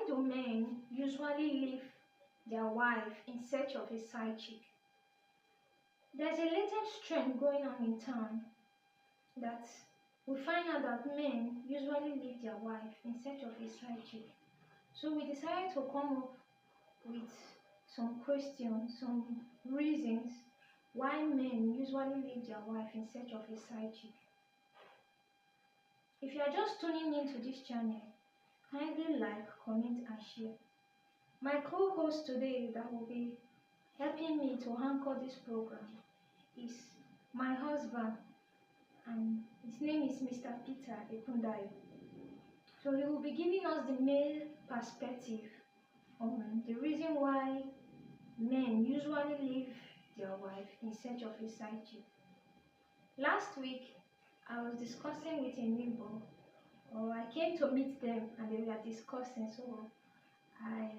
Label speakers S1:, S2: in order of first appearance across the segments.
S1: do men usually leave their wife in search of a side chick? There's a latest trend going on in town that we find out that men usually leave their wife in search of a side chick. So we decided to come up with some questions, some reasons why men usually leave their wife in search of a side chick. If you are just tuning into this channel, kindly like, comment and share. My co-host today that will be helping me to anchor this program is my husband, and his name is Mr. Peter Ekundayo. So he will be giving us the male perspective on the reason why men usually leave their wife in search of a side chick. Last week, I was discussing with a neighbor, or I came to meet them and they were discussing, so I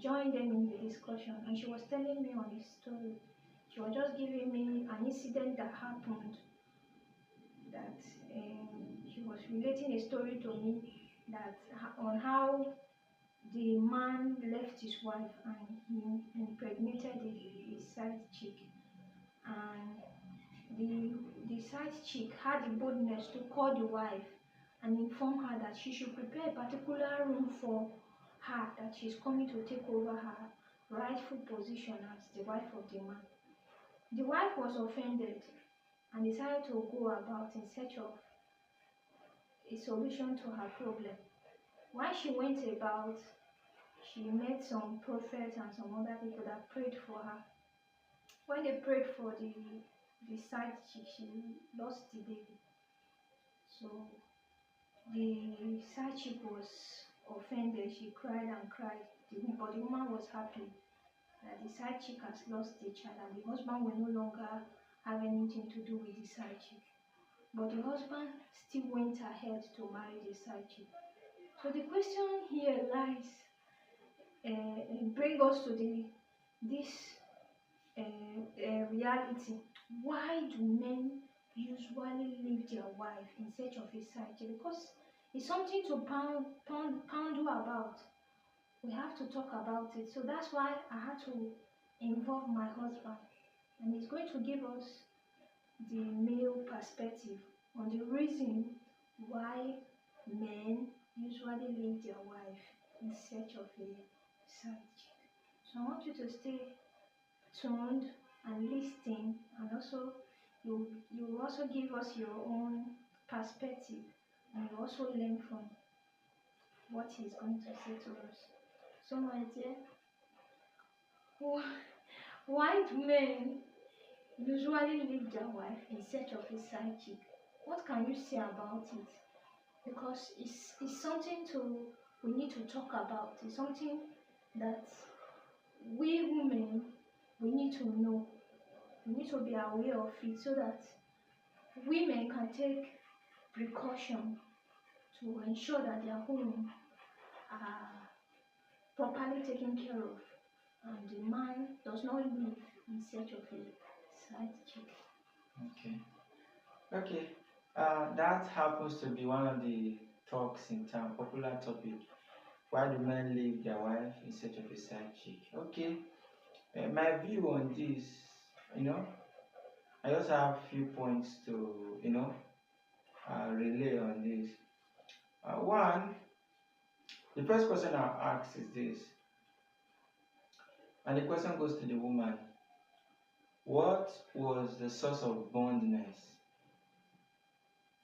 S1: joined them in the discussion, and she was telling me on a story. She was just giving me an incident that happened, that she was relating a story to me that on how the man left his wife and he impregnated his side chick, and the side chick had the boldness to call the wife and inform her that she should prepare a particular room for her, that she's coming to take over her rightful position as the wife of the man. The wife was offended and decided to go about in search of a solution to her problem. While she went about, she met some prophets and some other people that prayed for her. When they prayed for the side chick, she lost the baby. So the side chick was offended. She cried and cried, but the woman was happy that the side chick has lost the child and the husband will no longer have anything to do with the side chick. But the husband still went ahead to marry the side chick. So the question here lies, bring us to this reality. Why do men usually leave their wife in search of a side chick? Because it's something to ponder about. We have to talk about it. So that's why I had to involve my husband, and he's going to give us the male perspective on the reason why men usually leave their wife in search of a side chick. So I want you to stay tuned and listen, and also you also give us your own perspective, and you also learn from what he's going to say to us. So my dear, why do men usually leave their wife in search of a side chick? What can you say about it? Because it's something we need to talk about. It's something that we women, we need to know. We need to be aware of it so that women can take precaution to ensure that their homes are properly taken care of, and the man does not leave in search of a side chick.
S2: Okay. That happens to be one of the talks in town, popular topic. Why do men leave their wife in search of a side chick? Okay. My view on this, I just have a few points to, relay on this. One, the first question I'll ask is this, and the question goes to the woman. What was the source of bondness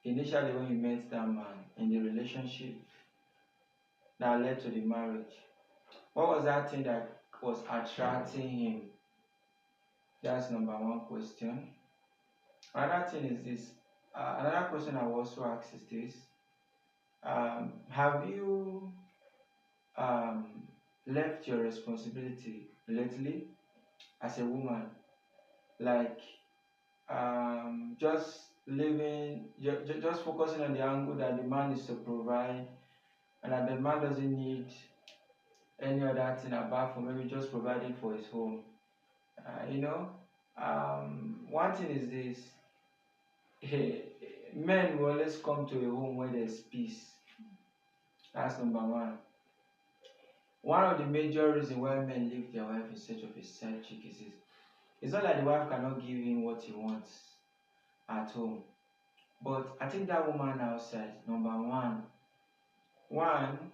S2: initially when you met that man in the relationship that led to the marriage? What was that thing that was attracting him? That's number one question. Another thing is this. Another question I will also ask is this. Have you left your responsibility lately as a woman? Like just living, just focusing on the angle that the man is to provide, and that the man doesn't need any other thing apart from maybe just providing for his home. One thing is this: men will always come to a home where there's peace. That's number one. One of the major reasons why men leave their wife in search of a side chick is this. It's not like the wife cannot give him what he wants at home. But I think that woman outside, number one,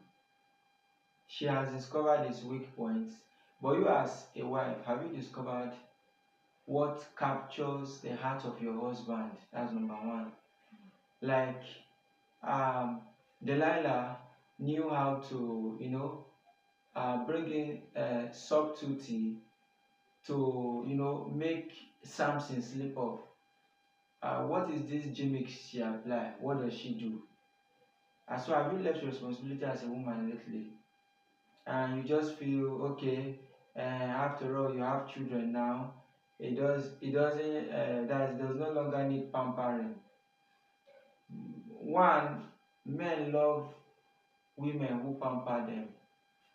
S2: she has discovered his weak points. But you as a wife, have you discovered what captures the heart of your husband? That's number one. Like um, Delilah knew how to, bring in subtlety to, make Samson slip off. What is this gimmick she apply? What does she do? So have you left responsibility as a woman lately? And you just feel okay. After all, you have children now. It does no longer need pampering. One, men love women who pamper them,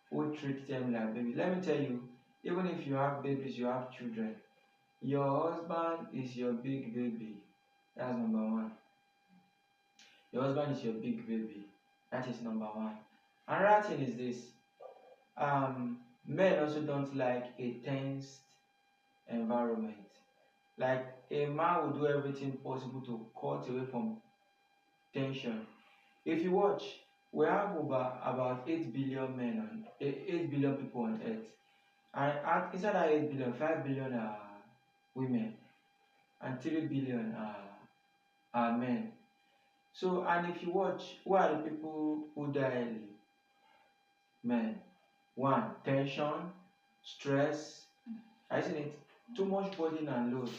S2: who treat them like babies. Let me tell you, even if you have babies, you have children, your husband is your big baby. That's number one. Your husband is your big baby. That is number one. Another thing is this. Men also don't like a tense environment. Like a man will do everything possible to cut away from tension. If you watch, we have about 8 billion men on 8 billion people on earth. And inside that 8 billion, 5 billion are women and 3 billion are men. So, and if you watch, who are the people who die early? Men. One, tension, stress, isn't it? Too much burden and load.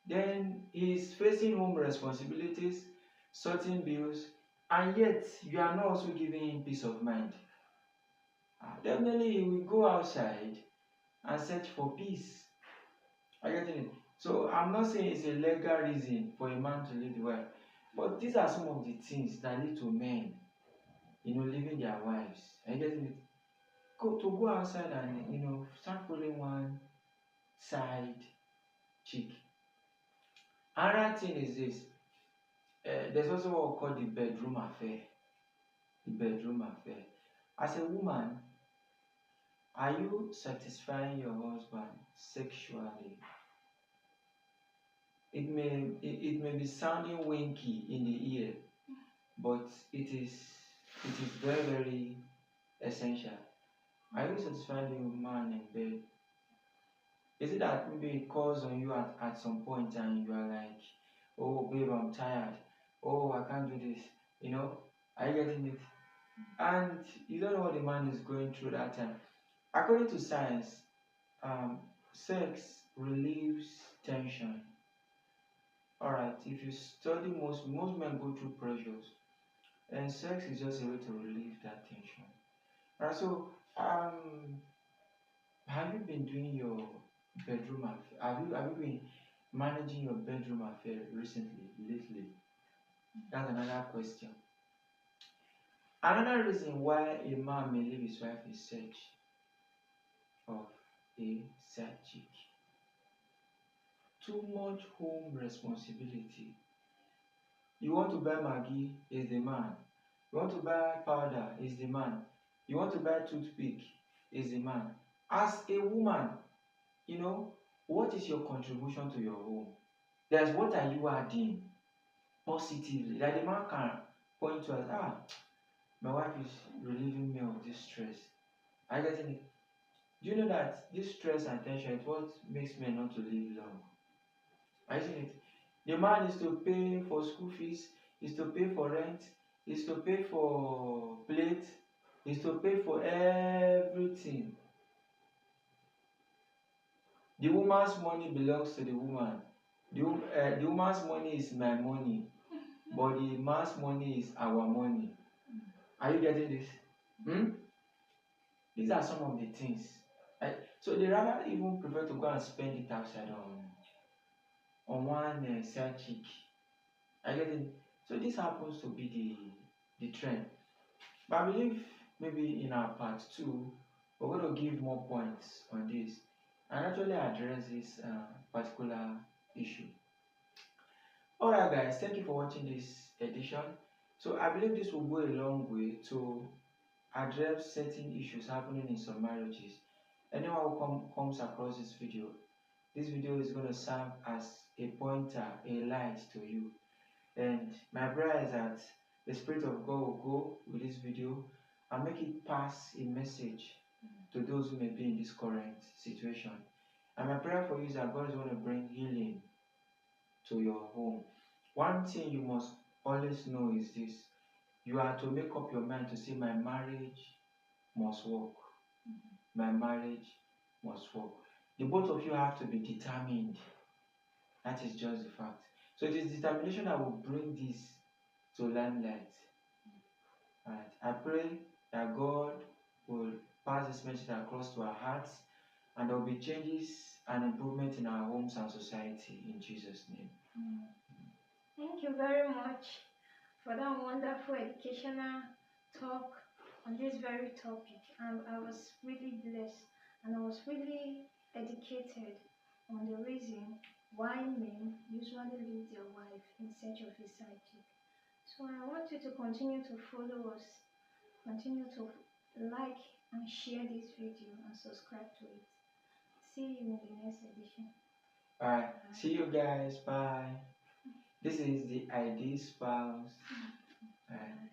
S2: Then he's facing home responsibilities, sorting bills, and yet you are not also giving him peace of mind. Definitely he will go outside and search for peace. Are you getting it? So I'm not saying it's a legal reason for a man to leave the wife, but these are some of the things that lead to men, leaving their wives. Are you getting it? Go outside and start following one side chick. Another thing is this. There's also what we call the bedroom affair. The bedroom affair. As a woman, are you satisfying your husband sexually? It may be sounding winky in the ear, but it is very, very essential. Are you satisfying the man in bed? Is it that maybe it calls on you at some point and you are like, oh babe, I'm tired. Oh, I can't do this. Are you getting it? And you don't know what the man is going through that time. According to science, sex relieves tension. Alright, if you study most men go through pressures, and sex is just a way to relieve that tension. Alright, so have you been doing your bedroom affair? Have you been managing your bedroom affair recently, lately? That's another question. Another reason why a man may leave his wife in search of a side chick. Too much home responsibility. You want to buy Maggi, is the man. You want to buy powder, is the man. You want to buy toothpick, is the man. As a woman, what is your contribution to your home? That's what are you adding positively? Like the man can point to us, my wife is relieving me of this stress. Are you getting it? Do you know that this stress and tension is what makes men not to live long? Are you seeing it? The man is to pay for school fees, is to pay for rent, is to pay for plate, is to pay for everything. The woman's money belongs to the woman. The woman's money is my money, but the man's money is our money. Are you getting this? These are some of the things. Right? So they rather even prefer to go and spend it outside on one side chick. I get it. So this happens to be the trend. But I believe maybe in our part two, we're going to give more points on this and actually address this particular issue. Alright guys, thank you for watching this edition. So I believe this will go a long way to address certain issues happening in some marriages. Anyone who comes across this video is going to serve as a pointer, a light to you. And my prayer is that the Spirit of God will go with this video and make it pass a message to those who may be in this current situation. And my prayer for you is that God is going to bring healing to your home. One thing you must always know is this: you are to make up your mind to say, my marriage must work. My marriage must work. The both of you have to be determined. That is just the fact. So it is determination that will bring this to limelight. Right. I pray that God will pass this message across to our hearts, and there will be changes and improvement in our homes and society in Jesus' name.
S1: Thank you very much for that wonderful educational talk on this very topic. I was really blessed, and I was really educated on the reason why men usually leave their wife in search of a side chick. So I want you to continue to follow us, continue to like and share this video and subscribe to it. See you in the next edition.
S2: Alright, see you guys. Bye. This is the ID spouse. Alright.